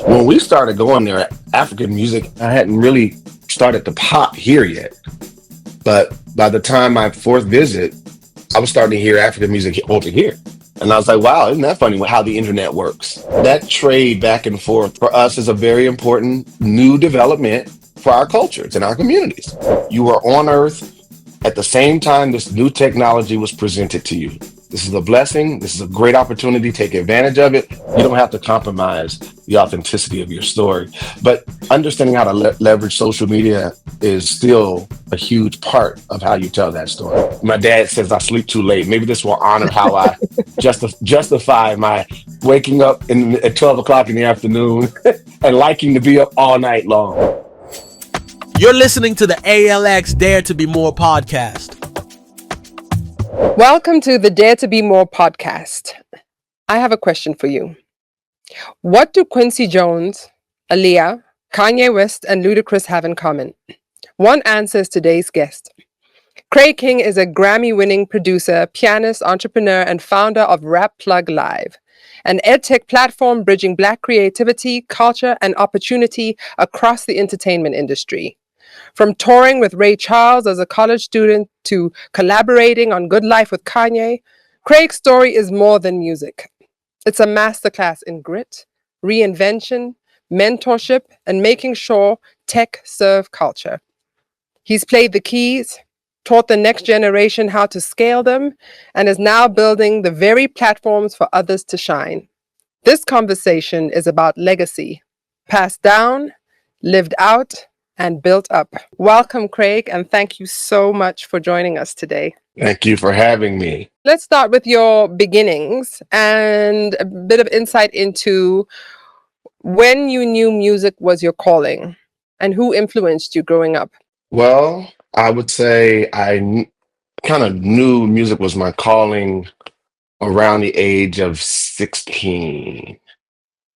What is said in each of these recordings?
When we started going there, African music, I hadn't really started to pop here yet. But by the time my fourth visit, I was starting to hear African music over here. And I was like, wow, isn't that funny how the internet works? That trade back and forth for us is a very important new development for our cultures and our communities. You are on earth at the same time this new technology was presented to you. This is a blessing. This is a great opportunity. Take advantage of it. You don't have to compromise the authenticity of your story. But understanding how to leverage social media is still a huge part of how you tell that story. My dad says I sleep too late. Maybe this will honor how I justify my waking up at 12 o'clock in the afternoon and liking to be up all night long. You're listening to the ALX Dare to Be More podcast. Welcome to the Dare to Be More podcast. I have a question for you. What do Quincy Jones, Aaliyah, Kanye West, and Ludacris have in common? One answer is today's guest. Craig King is a Grammy-winning producer, pianist, entrepreneur, and founder of Rap Plug Live, an edtech platform bridging Black creativity, culture, and opportunity across the entertainment industry. From touring with Ray Charles as a college student to collaborating on Good Life with Kanye, Craig's story is more than music. It's a masterclass in grit, reinvention, mentorship, and making sure tech serve culture. He's played the keys, taught the next generation how to scale them, and is now building the very platforms for others to shine. This conversation is about legacy, passed down, lived out, and built up. Welcome, Craig, and thank you so much for joining us today. Thank you for having me. Let's start with your beginnings and a bit of insight into when you knew music was your calling and who influenced you growing up. Well, I would say I kind of knew music was my calling around the age of 16.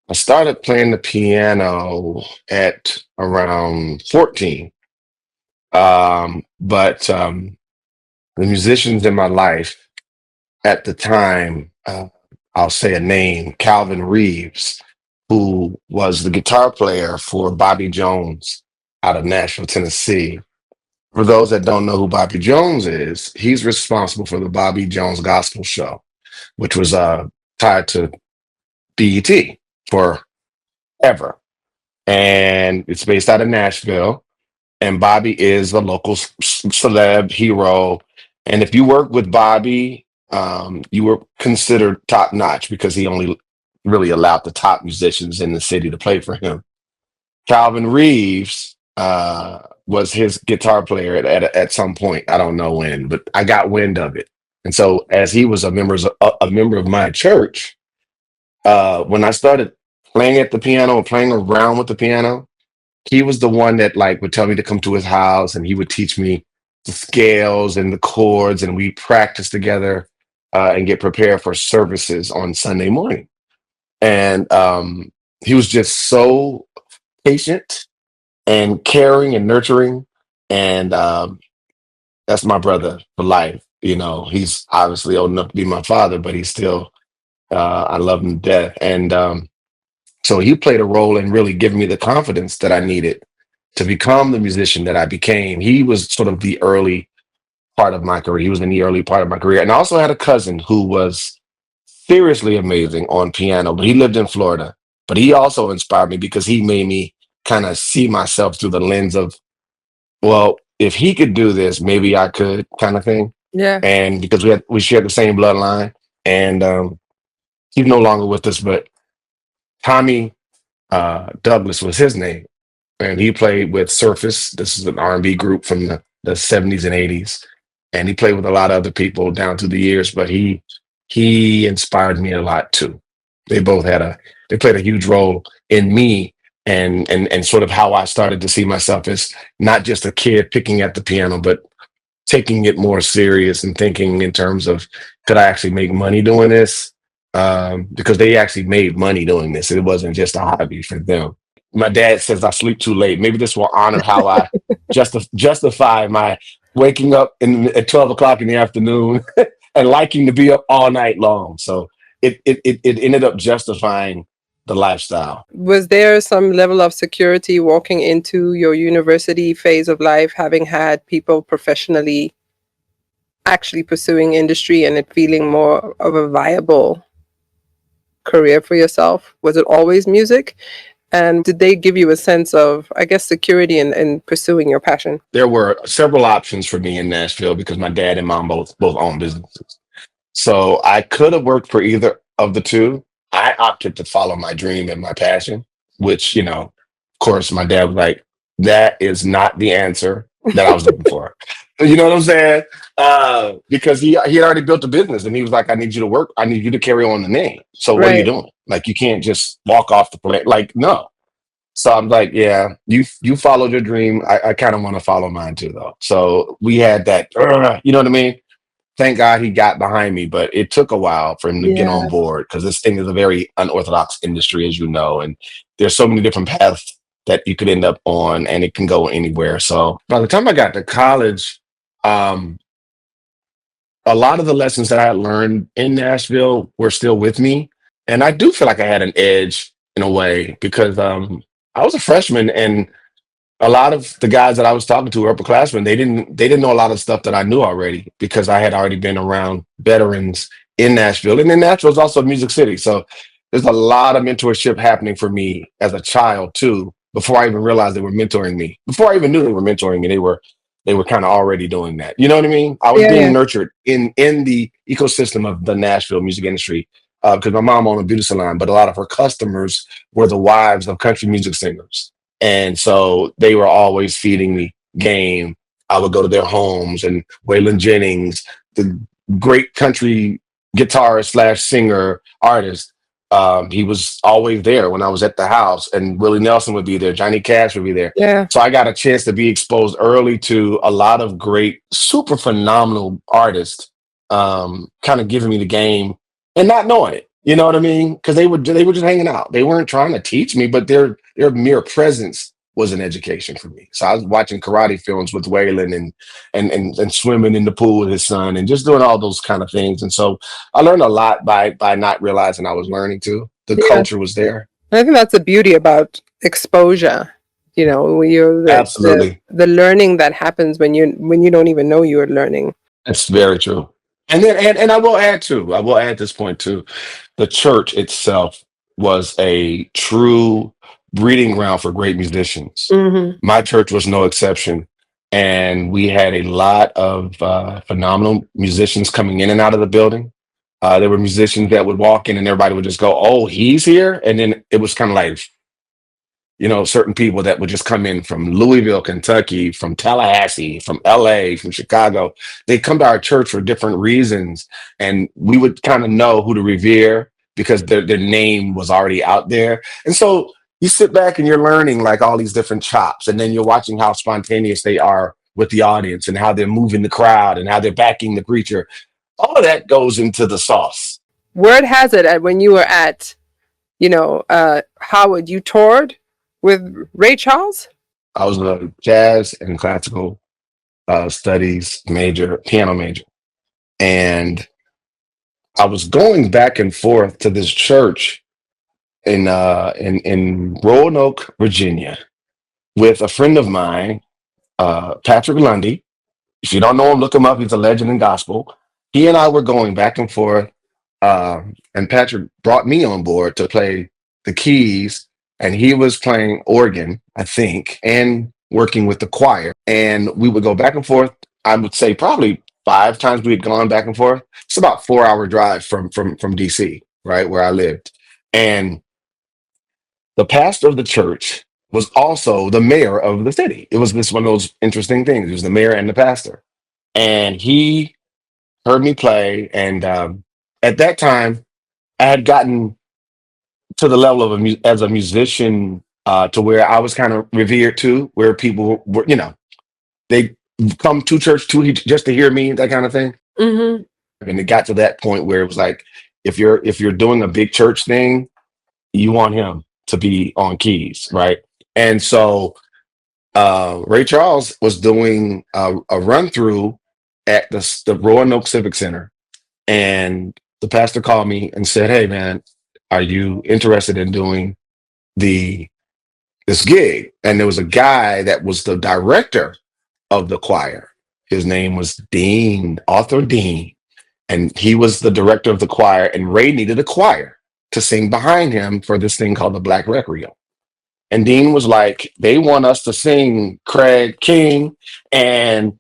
I started playing the piano at around 14. But the musicians in my life at the time, I'll say a name, Calvin Reeves, who was the guitar player for Bobby Jones out of Nashville, Tennessee. For those that don't know who Bobby Jones is, he's responsible for the Bobby Jones Gospel Show, which was tied to BET forever. And it's based out of Nashville. And Bobby is a local celeb hero. And if you worked with Bobby, you were considered top notch because he only really allowed the top musicians in the city to play for him. Calvin Reeves was his guitar player at some point. I don't know when, but I got wind of it. And so as he was a member of my church, when I started playing at the piano and playing around with the piano, he was the one that would tell me to come to his house and he would teach me the scales and the chords, and we practice together and get prepared for services on Sunday morning. And he was just so patient and caring and nurturing. And that's my brother for life. You know, he's obviously old enough to be my father, but he's still, I love him to death. And so he played a role in really giving me the confidence that I needed to become the musician that I became. He was sort of the early part of my career. He was in the early part of my career. And I also had a cousin who was seriously amazing on piano, but he lived in Florida. But he also inspired me because he made me kind of see myself through the lens of, well, if he could do this, maybe I could, kind of thing. Yeah. And because we shared the same bloodline, and he's no longer with us, but Tommy Douglas was his name, and he played with Surface. This is an R&B group from the 70s and 80s, and he played with a lot of other people down through the years, but he inspired me a lot too. They played a huge role in me and sort of how I started to see myself as not just a kid picking at the piano, but taking it more serious and thinking in terms of, could I actually make money doing this? Because they actually made money doing this. It wasn't just a hobby for them. My dad says I sleep too late. Maybe this will honor how I justify my waking up at 12 o'clock in the afternoon and liking to be up all night long. So it ended up justifying the lifestyle. Was there some level of security walking into your university phase of life, having had people professionally actually pursuing industry and it feeling more of a viable career for yourself? Was it always music? And did they give you a sense of, I guess, security in pursuing your passion? There were several options for me in Nashville because my dad and mom both own businesses. So I could have worked for either of the two. I opted to follow my dream and my passion, which, of course, my dad was like, that is not the answer that I was looking for. You know what I'm saying? Because he had already built a business and he was like, I need you to work. I need you to carry on the name. So what are you Right. doing? Like, you can't just walk off the plane. Like, no. So I'm like, yeah, you followed your dream. I kind of want to follow mine too, though. So we had that, you know what I mean? Thank God he got behind me, but it took a while for him to get on Yeah. board because this thing is a very unorthodox industry, as you know, and there's so many different paths that you could end up on, and it can go anywhere. So by the time I got to college, um, a lot of the lessons that I had learned in Nashville were still with me, and I do feel like I had an edge in a way because I was a freshman and a lot of the guys that I was talking to were upperclassmen. They didn't know a lot of stuff that I knew already because I had already been around veterans in Nashville. And then Nashville is also a music city. So there's a lot of mentorship happening for me as a child too, before I even realized they were mentoring me. Before I even knew they were mentoring me, they were kind of already doing that. You know what I mean? I was Yeah, being yeah. nurtured in the ecosystem of the Nashville music industry. Because my mom owned a beauty salon, but a lot of her customers were the wives of country music singers. And so they were always feeding me game. I would go to their homes and Waylon Jennings, the great country guitarist slash singer artist. He was always there when I was at the house, and Willie Nelson would be there. Johnny Cash would be there. Yeah. So I got a chance to be exposed early to a lot of great, super phenomenal artists, kind of giving me the game and not knowing it. You know what I mean? Because they were just hanging out. They weren't trying to teach me, but their mere presence was an education for me. So I was watching karate films with Waylon and swimming in the pool with his son and just doing all those kind of things. And so I learned a lot by not realizing I was learning too. The Yeah. culture was there. I think that's the beauty about exposure. When you're Absolutely. the learning that happens when you don't even know you're learning. That's very true. And then and I will add this point too. The church itself was a true breeding ground for great musicians. Hmm. My church was no exception. And we had a lot of phenomenal musicians coming in and out of the building. There were musicians that would walk in and everybody would just go, "Oh, he's here." And then it was kind of like, certain people that would just come in from Louisville, Kentucky, from Tallahassee, from LA, from Chicago. They come to our church for different reasons. And we would kind of know who to revere because their name was already out there. And so you sit back and you're learning like all these different chops. And then you're watching how spontaneous they are with the audience and how they're moving the crowd and how they're backing the preacher. All of that goes into the sauce. Word has it that when you were at, Howard, you toured with Ray Charles. I was a jazz and classical studies major, piano major. And I was going back and forth to this church in Roanoke, Virginia, with a friend of mine, Patrick Lundy. If you don't know him, look him up. He's a legend in gospel. He and I were going back and forth, and Patrick brought me on board to play the keys, and he was playing organ, I think, and working with the choir. And we would go back and forth. I would say probably 5 times we had gone back and forth. It's about 4 hour drive from DC, right where I lived, and the pastor of the church was also the mayor of the city. It was this one of those interesting things. He was the mayor and the pastor, and he heard me play. And at that time, I had gotten to the level of as a musician to where I was kind of revered too, where people were, they come to church just to hear me, that kind of thing. Mm-hmm. And it got to that point where it was like, if you're doing a big church thing, you want him to be on keys, right? And so Ray Charles was doing a run through at the Roanoke Civic Center, and the pastor called me and said, "Hey, man, are you interested in doing the this gig? And there was a guy that was the director of the choir. His name was Dean, Arthur Dean, and he was the director of the choir. And Ray needed a choir to sing behind him for this thing called the Black Requiem. And Dean was like, they want us to sing Craig King, and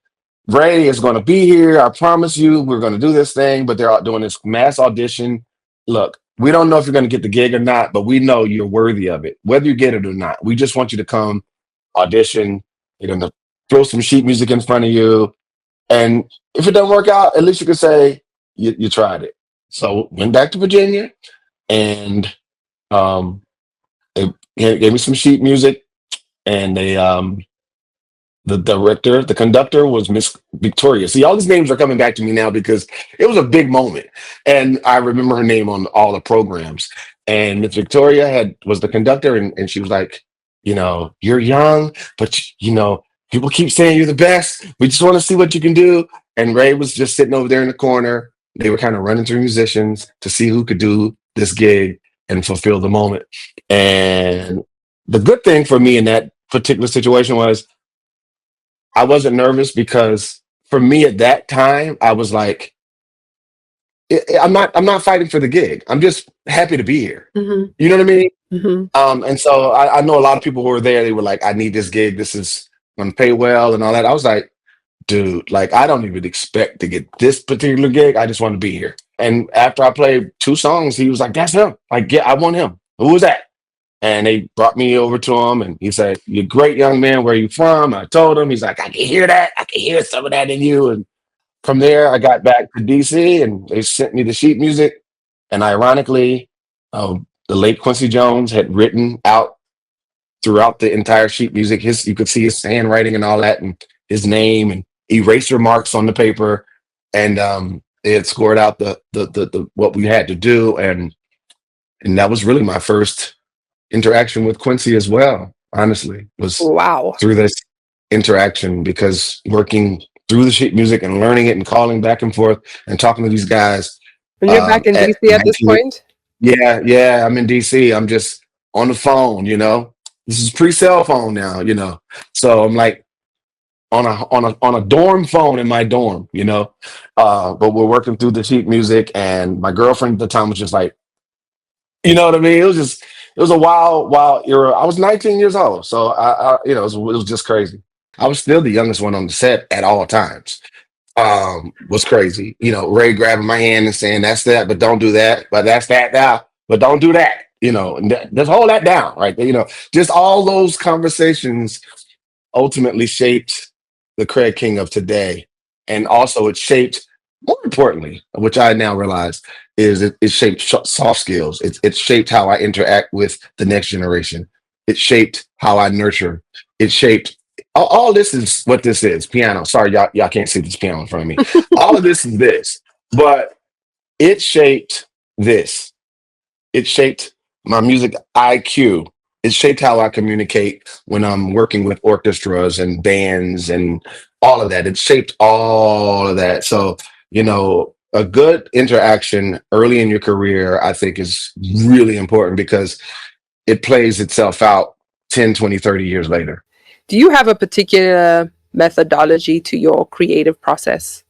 Ray is going to be here. I promise you, we're going to do this thing, but they're out doing this mass audition. Look, we don't know if you're going to get the gig or not, but we know you're worthy of it, whether you get it or not. We just want you to come audition. You're going to throw some sheet music in front of you. And if it doesn't work out, at least you can say you tried it. So went back to Virginia, and um, they gave me some sheet music, and the director, the conductor was Miss Victoria. See, all these names are coming back to me now because it was a big moment, and I remember her name on all the programs. And Miss Victoria was the conductor, and she was like, you're young, but people keep saying you're the best. We just want to see what you can do. And Ray was just sitting over there in the corner. They were kind of running through musicians to see who could do this gig and fulfill the moment. And the good thing for me in that particular situation was I wasn't nervous, because for me at that time, I was like, I'm not fighting for the gig. I'm just happy to be here. Mm-hmm. You know what I mean? Mm-hmm. And so I know a lot of people who were there. They were like, I need this gig. This is going to pay well and all that. I was like, dude, like, I don't even expect to get this particular gig. I just want to be here. And after I played 2 songs, he was like, that's him. Like, yeah, I want him. Who was that? And they brought me over to him, and he said, you're a great young man. Where are you from? I told him. He's like, I can hear that. I can hear some of that in you. And from there, I got back to DC, and they sent me the sheet music. And ironically, the late Quincy Jones had written out throughout the entire sheet music. You could see his handwriting and all that, and his name and eraser marks on the paper. And they had scored out the what we had to do, and that was really my first interaction with Quincy as well. Honestly, was Wow. through this interaction, because working through the sheet music and learning it and calling back and forth and talking to these guys. And you're back in At DC at this 19 point? Yeah, I'm in DC. I'm just on the phone. This is pre-cell phone now. So I'm like on a dorm phone in my dorm. But we're working through the sheet music, and my girlfriend at the time was just like, you know what I mean? It was a wild era. I was 19 years old, so it was just crazy. I was still the youngest one on the set at all times. Was crazy. Ray grabbing my hand and saying, that's that, but don't do that. But that's that now, but don't do that. And just hold that down, right? Just all those conversations ultimately shaped the Craig King of today. And also it shaped, more importantly, which I now realize, is it shaped soft skills. It shaped how I interact with the next generation. It shaped how I nurture. It shaped all this is what this is. Piano. Sorry, y'all can't see this piano in front of me. All of this is this, but it shaped this. It shaped my music IQ. It shaped how I communicate when I'm working with orchestras and bands and all of that. It shaped all of that. So, a good interaction early in your career, I think, is really important, because it plays itself out 10, 20, 30 years later. Do you have a particular methodology to your creative process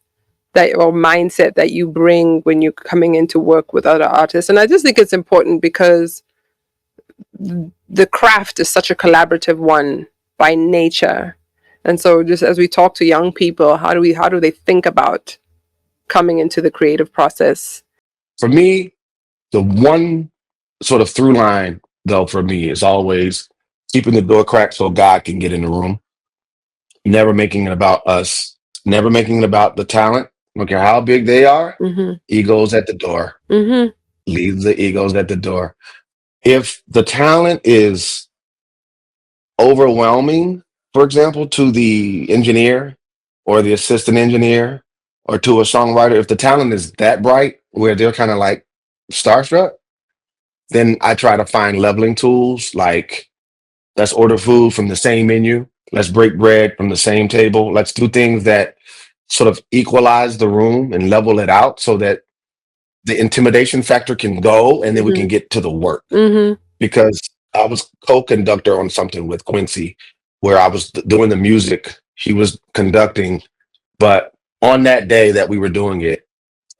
or mindset that you bring when you're coming into work with other artists? And I just think it's important, because the craft is such a collaborative one by nature. And so just as we talk to young people, how do they think about coming into the creative process? For me, the one sort of through line, though, for me is always keeping the door cracked so God can get in the room. Never making it about us. Never making it about the talent. I don't care how big they are. Mm-hmm. Egos at the door. Mm-hmm. Leave the egos at the door. If the talent is overwhelming, for example, to the engineer or the assistant engineer or to a songwriter, if the talent is that bright where they're kind of like starstruck, then I try to find leveling tools, like, let's order food from the same menu. Let's break bread from the same table. Let's do things that sort of equalize the room and level it out, so that the intimidation factor can go, and then we can Mhm. get to the work. Mhm. Because I was co-conductor on something with Quincy where I was doing the music, he was conducting, but on that day that we were doing it,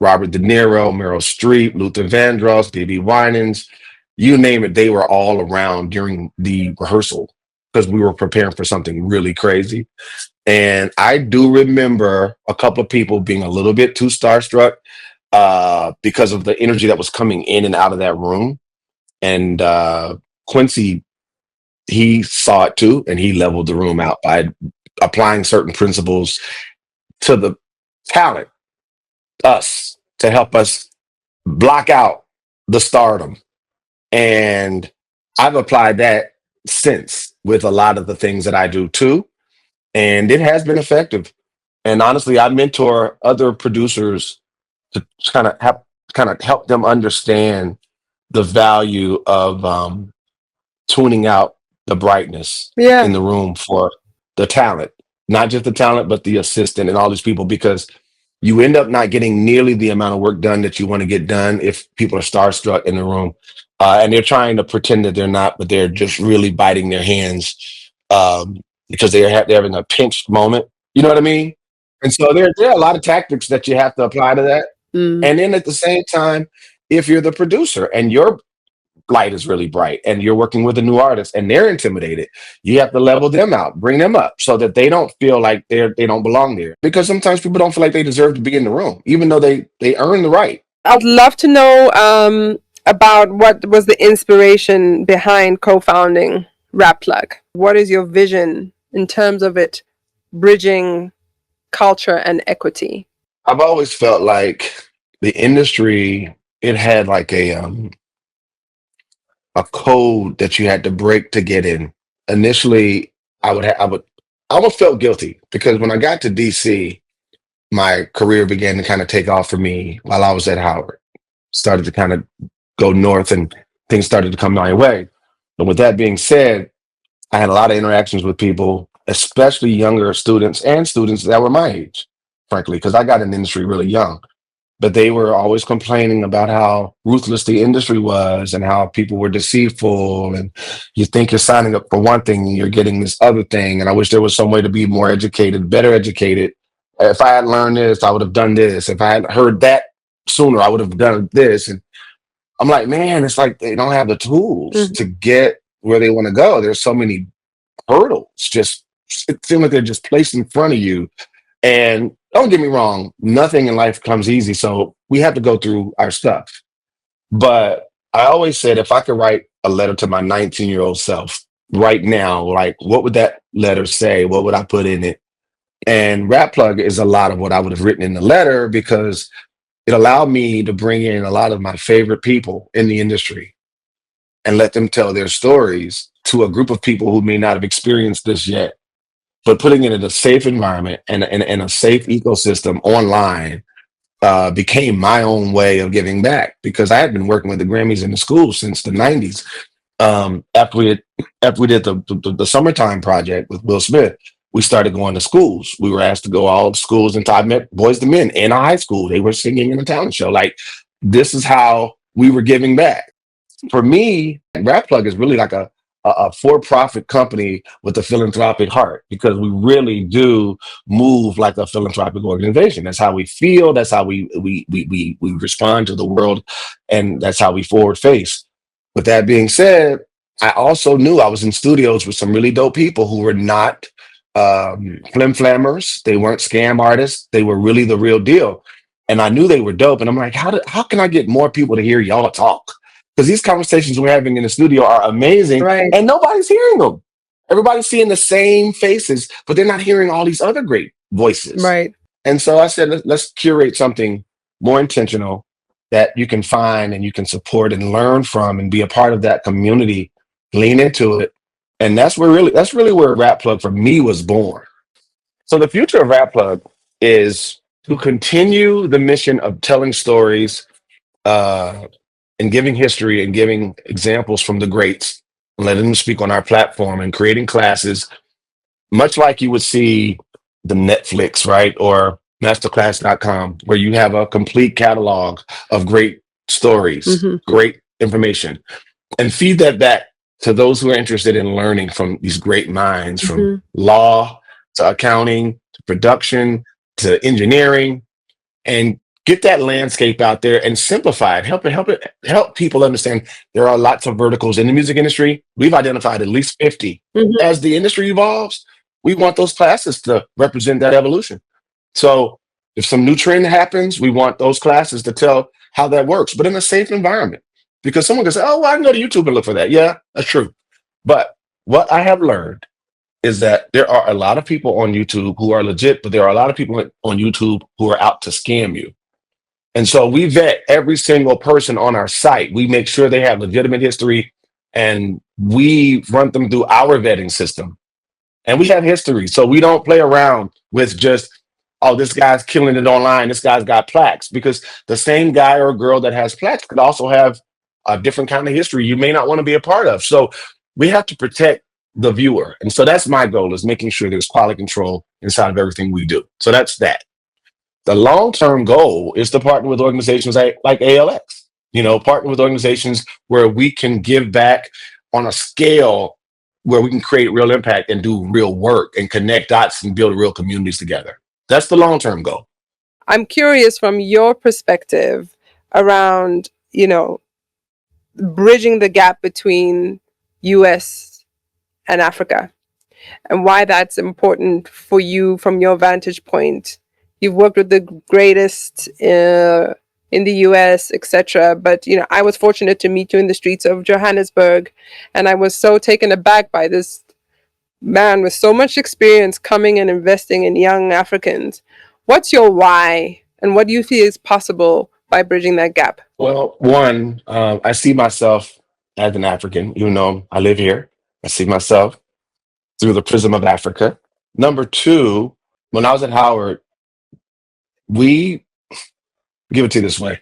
Robert De Niro, Meryl Streep, Luther Vandross, D.B. Winans, you name it, they were all around during the rehearsal because we were preparing for something really crazy. And I do remember a couple of people being a little bit too starstruck because of the energy that was coming in and out of that room. And Quincy, he saw it too, and he leveled the room out by applying certain principles to the talent, us, to help us block out the stardom. And I've applied that since with a lot of the things that I do too. And it has been effective. And honestly, I mentor other producers to kind of help them understand the value of tuning out the brightness Yeah. in the room for the talent, not just the talent, but the assistant and all these people, because you end up not getting nearly the amount of work done that you want to get done if people are starstruck in the room. And they're trying to pretend that they're not, but they're just really biting their hands because they're having a pinched moment. You know what I mean? And so there are a lot of tactics that you have to apply to that. Mm. And then at the same time, if you're the producer and your light is really bright and you're working with a new artist and they're intimidated, you have to level them out, bring them up so that they don't feel like they don't belong there, because sometimes people don't feel like they deserve to be in the room even though they earn the right. I'd love to know about what was the inspiration behind co-founding Rap Plug. What is your vision in terms of it bridging culture and equity? I've always felt like the industry, it had like a code that you had to break to get in. Initially, I almost felt guilty because when I got to DC, my career began to kind of take off for me while I was at Howard. Started to kind of go north and things started to come my way. But with that being said, I had a lot of interactions with people, especially younger students and students that were my age, frankly, because I got in the industry really young. But they were always complaining about how ruthless the industry was and how people were deceitful. And you think you're signing up for one thing and you're getting this other thing. And I wish there was some way to be more educated, better educated. If I had learned this, I would have done this. If I had heard that sooner, I would have done this. And I'm like, man, it's like they don't have the tools Mhm. to get where they want to go. There's so many hurdles. Just it seems like they're just placed in front of you. And don't get me wrong, nothing in life comes easy. So we have to go through our stuff. But I always said if I could write a letter to my 19-year-old self right now, like what would that letter say? What would I put in it? And Rap Plug is a lot of what I would have written in the letter because it allowed me to bring in a lot of my favorite people in the industry and let them tell their stories to a group of people who may not have experienced this yet. But putting it in a safe environment and a safe ecosystem online became my own way of giving back because I had been working with the Grammys in the schools since the 90s. After we did the summertime project with Will Smith, we started going to schools. We were asked to go all the schools, and I met Boys to Men in a high school. They were singing in a talent show. Like this is how we were giving back. For me, Rap Plug is really like a for-profit company with a philanthropic heart because we really do move like a philanthropic organization. That's how we feel. That's how we respond to the world, and that's how we forward face. With that being said, I also knew I was in studios with some really dope people who were not flim flammers. They weren't scam artists. They were really the real deal. And I knew they were dope. And I'm like, how can I get more people to hear y'all talk? Because these conversations we're having in the studio are amazing Right. and nobody's hearing them. Everybody's seeing the same faces, but they're not hearing all these other great voices. Right. And so I said, let's curate something more intentional that you can find and you can support and learn from and be a part of that community, lean into it. And that's really where Rap Plug for me was born. So the future of Rap Plug is to continue the mission of telling stories uh, and giving history and giving examples from the greats and letting them speak on our platform and creating classes, much like you would see the Netflix, right? Or masterclass.com, where you have a complete catalog of great stories, great information, and feed that back to those who are interested in learning from these great minds, from law to accounting to production to engineering, and get that landscape out there and simplify it. Help people understand there are lots of verticals in the music industry. We've identified at least 50. As the industry evolves, we want those classes to represent that evolution. So if some new trend happens, we want those classes to tell how that works, but in a safe environment. Because someone can say, oh, well, I can go to YouTube and look for that. Yeah, that's true. But what I have learned is that there are a lot of people on YouTube who are legit, but there are a lot of people on YouTube who are out to scam you. And so we vet every single person on our site. We make sure they have legitimate history, and we run them through our vetting system. And we have history. So we don't play around with just, oh, this guy's killing it online, this guy's got plaques, because the same guy or girl that has plaques could also have a different kind of history you may not want to be a part of. So we have to protect the viewer. And so that's my goal, is making sure there's quality control inside of everything we do. So that's that. The long-term goal is to partner with organizations like ALX, partner with organizations where we can give back on a scale where we can create real impact and do real work and connect dots and build real communities together. That's the long-term goal. I'm curious from your perspective around, bridging the gap between US and Africa, and why that's important for you from your vantage point. You've worked with the greatest in the US, etc. But, I was fortunate to meet you in the streets of Johannesburg, and I was so taken aback by this man with so much experience coming and investing in young Africans. What's your why, and what do you feel is possible by bridging that gap? Well, one, I see myself as an African, even though I live here. I see myself through the prism of Africa. Number two, when I was at Howard, we give it to you this way.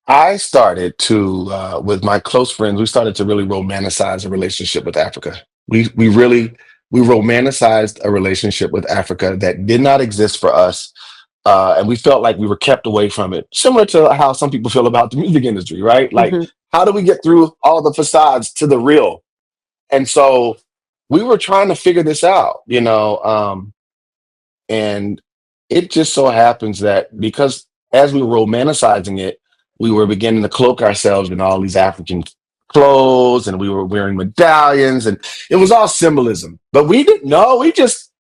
I started to, with my close friends, we started to really romanticize a relationship with Africa. We romanticized a relationship with Africa that did not exist for us. And we felt like we were kept away from it, similar to how some people feel about the music industry, right? Like, how do we get through all the facades to the real? And so we were trying to figure this out, and it just so happens that because as we were romanticizing it, we were beginning to cloak ourselves in all these African clothes, and we were wearing medallions, and it was all symbolism. But we didn't know. We were just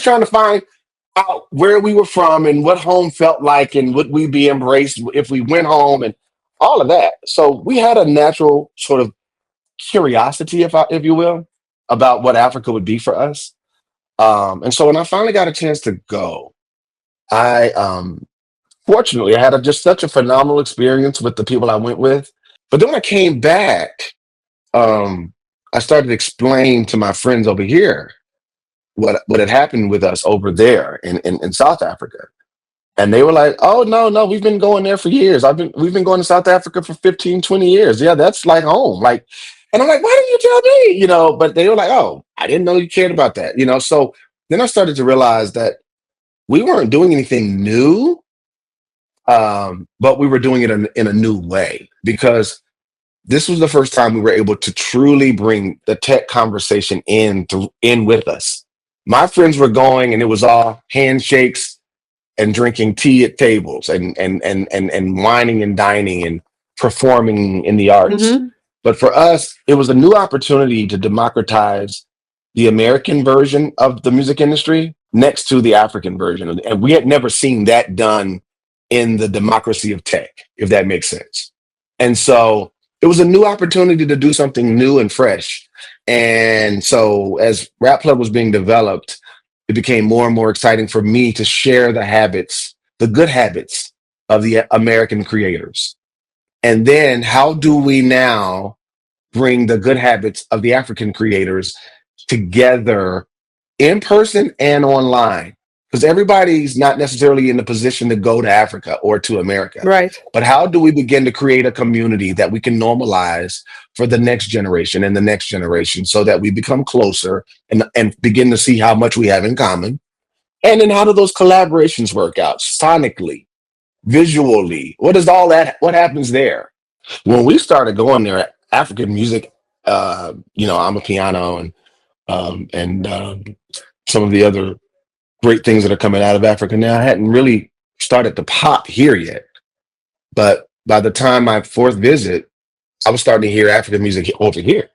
trying to find out where we were from and what home felt like, and would we be embraced if we went home, and all of that. So we had a natural sort of curiosity, if you will, about what Africa would be for us. And so when I finally got a chance to go, I fortunately I had just such a phenomenal experience with the people I went with. But then when I came back, I started to explain to my friends over here what had happened with us over there in South Africa. And they were like, oh, no, we've been going there for years. We've been going to South Africa for 15, 20 years. Yeah, that's like home. Like, and I'm like, why didn't you tell me? But they were like, oh, I didn't know you cared about that. So then I started to realize that we weren't doing anything new, but we were doing it in a new way, because this was the first time we were able to truly bring the tech conversation in with us. My friends were going, and it was all handshakes and drinking tea at tables and whining and dining and performing in the arts. But for us, it was a new opportunity to democratize the American version of the music industry next to the African version. And we had never seen that done in the democracy of tech, if that makes sense. And so it was a new opportunity to do something new and fresh. And so as Rap Club was being developed, it became more and more exciting for me to share the good habits of the American creators. And then how do we now bring the good habits of the African creators together in person and online? Because everybody's not necessarily in the position to go to Africa or to America. Right. But how do we begin to create a community that we can normalize for the next generation and the next generation, so that we become closer and begin to see how much we have in common? And then how do those collaborations work out sonically, visually? What is all that? What happens there? When we started going there, African music, I'm a piano and some of the other great things that are coming out of Africa now hadn't really started to pop here yet. But by the time my fourth visit, I was starting to hear African music over here.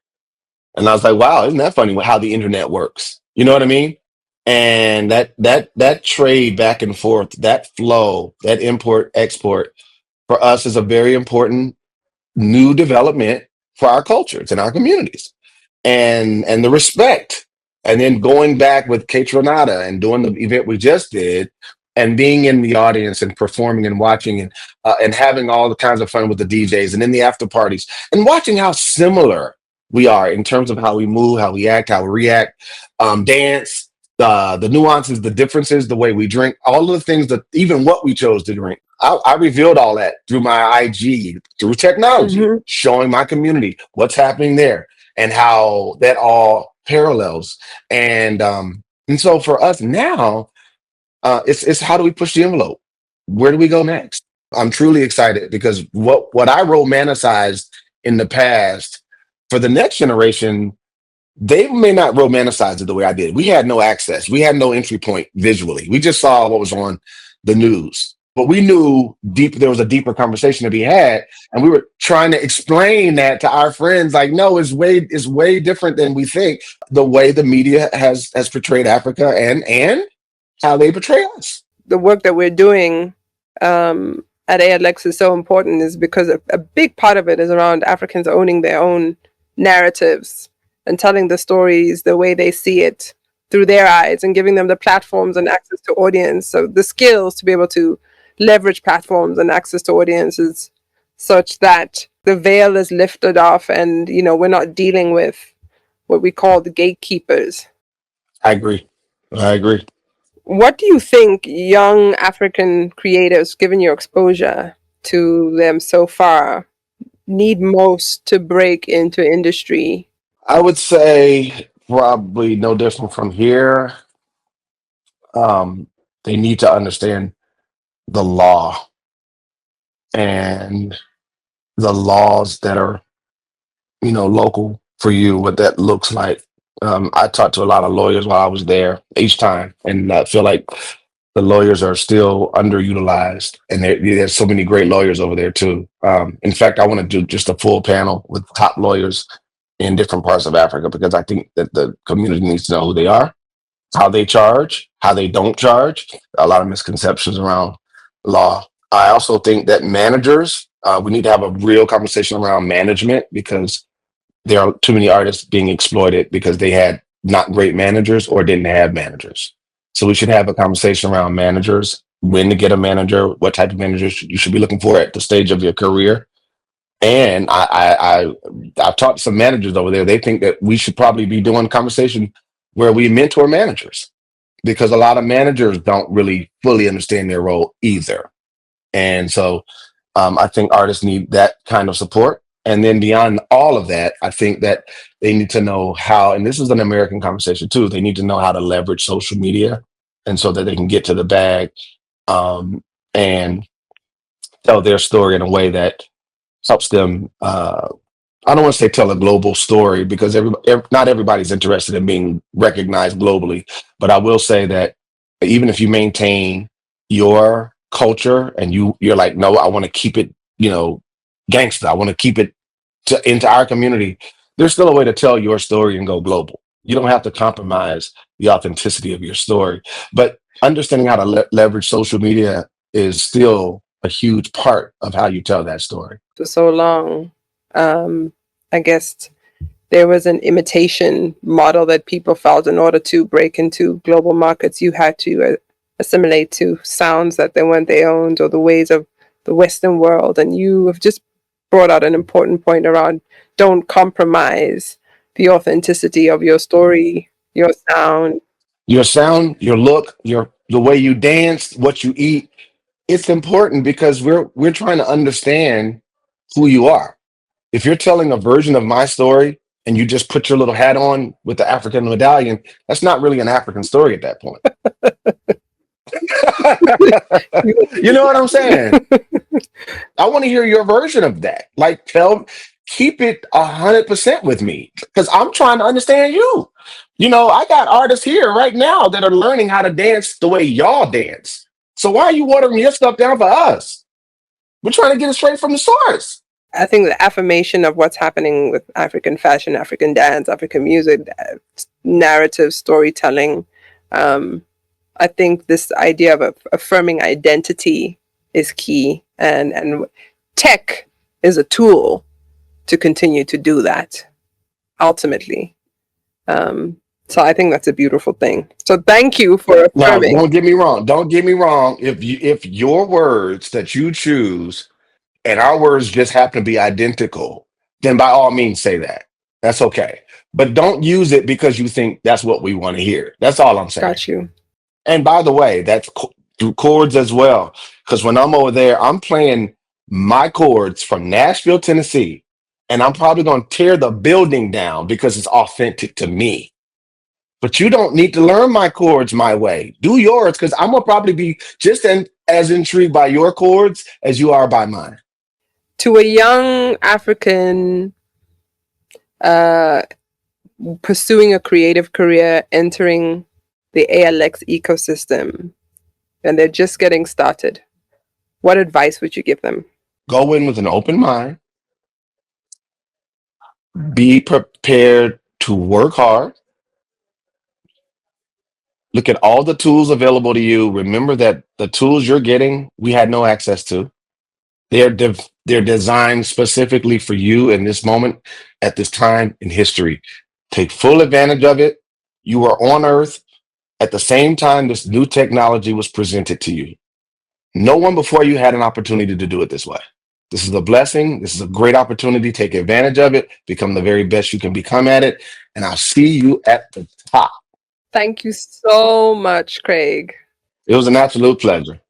And I was like, wow, isn't that funny how the internet works? You know what I mean? And that trade back and forth, that flow, that import export for us is a very important new development for our cultures and our communities and the respect. And then going back with Kate Renata and doing the event we just did and being in the audience and performing and watching and having all the kinds of fun with the DJs and in the after parties and watching how similar we are in terms of how we move, how we act, how we react, dance, the nuances, the differences, the way we drink, all of the things that even what we chose to drink. I revealed all that through my IG, through technology, Mm-hmm. showing my community what's happening there and how that all parallels. And so for us now, it's how do we push the envelope? Where do we go next? I'm truly excited because what I romanticized in the past for the next generation, they may not romanticize it the way I did. We had no access. We had no entry point visually. We just saw what was on the news. But we knew there was a deeper conversation to be had. And we were trying to explain that to our friends, like, no, it's way different than we think. The way the media has portrayed Africa and how they portray us. The work that we're doing at ALX is so important is because a big part of it is around Africans owning their own narratives and telling the stories the way they see it through their eyes and giving them the platforms and access to audience. So the skills to be able to leverage platforms and access to audiences such that the veil is lifted off and, we're not dealing with what we call the gatekeepers. I agree. I agree. What do you think young African creatives, given your exposure to them so far, need most to break into industry? I would say probably no different from here. They need to understand the law and the laws that are, local for you, what that looks like. I talked to a lot of lawyers while I was there each time, and I feel like the lawyers are still underutilized, and there's so many great lawyers over there too. In fact, I want to do just a full panel with top lawyers in different parts of Africa because I think that the community needs to know who they are, how they charge, how they don't charge. A lot of misconceptions around law. I also think that managers, we need to have a real conversation around management because there are too many artists being exploited because they had not great managers or didn't have managers. So we should have a conversation around managers, when to get a manager, what type of managers you should be looking for at the stage of your career. And I've talked to some managers over there. They think that we should probably be doing a conversation where we mentor managers because a lot of managers don't really fully understand their role either. And so I think artists need that kind of support. And then beyond all of that, I think that they need to know how, and this is an American conversation too, they need to know how to leverage social media and so that they can get to the bag and tell their story in a way that helps them. I don't want to say tell a global story because not everybody's interested in being recognized globally. But I will say that even if you maintain your culture and you're like, no, I want to keep it, gangsta. I want to keep it into our community. There's still a way to tell your story and go global. You don't have to compromise the authenticity of your story. But understanding how to leverage social media is still a huge part of how you tell that story. For so long, I guess there was an imitation model that people felt in order to break into global markets, you had to assimilate to sounds that they weren't their own or the ways of the Western world. And you have just brought out an important point around don't compromise the authenticity of your story, your sound. Your sound, your look, the way you dance, what you eat, it's important because we're trying to understand who you are. If you're telling a version of my story and you just put your little hat on with the African medallion, that's not really an African story at that point. You know what I'm saying? I want to hear your version of that. Like, keep it 100% with me because I'm trying to understand you. You know, I got artists here right now that are learning how to dance the way y'all dance. So why are you watering your stuff down for us? We're trying to get it straight from the source. I think the affirmation of what's happening with African fashion, African dance, African music, narrative storytelling. I think this idea of affirming identity is key, and tech is a tool to continue to do that ultimately. So I think that's a beautiful thing. So thank you for Now, affirming. don't get me wrong. Don't get me wrong. If your words that you choose and our words just happen to be identical, then by all means say that. That's okay. But don't use it because you think that's what we want to hear. That's all I'm saying. Got you. And by the way, that's through chords as well. Because when I'm over there, I'm playing my chords from Nashville, Tennessee, and I'm probably going to tear the building down because it's authentic to me. But you don't need to learn my chords my way. Do yours because I'm going to probably be just as intrigued by your chords as you are by mine. To a young African pursuing a creative career, entering the ALX ecosystem, and they're just getting started, what advice would you give them? Go in with an open mind. Be prepared to work hard. Look at all the tools available to you. Remember that the tools you're getting, we had no access to. They're designed specifically for you in this moment, at this time in history. Take full advantage of it. You are on Earth at the same time this new technology was presented to you. No one before you had an opportunity to do it this way. This is a blessing. This is a great opportunity. Take advantage of it. Become the very best you can become at it. And I'll see you at the top. Thank you so much, Craig. It was an absolute pleasure.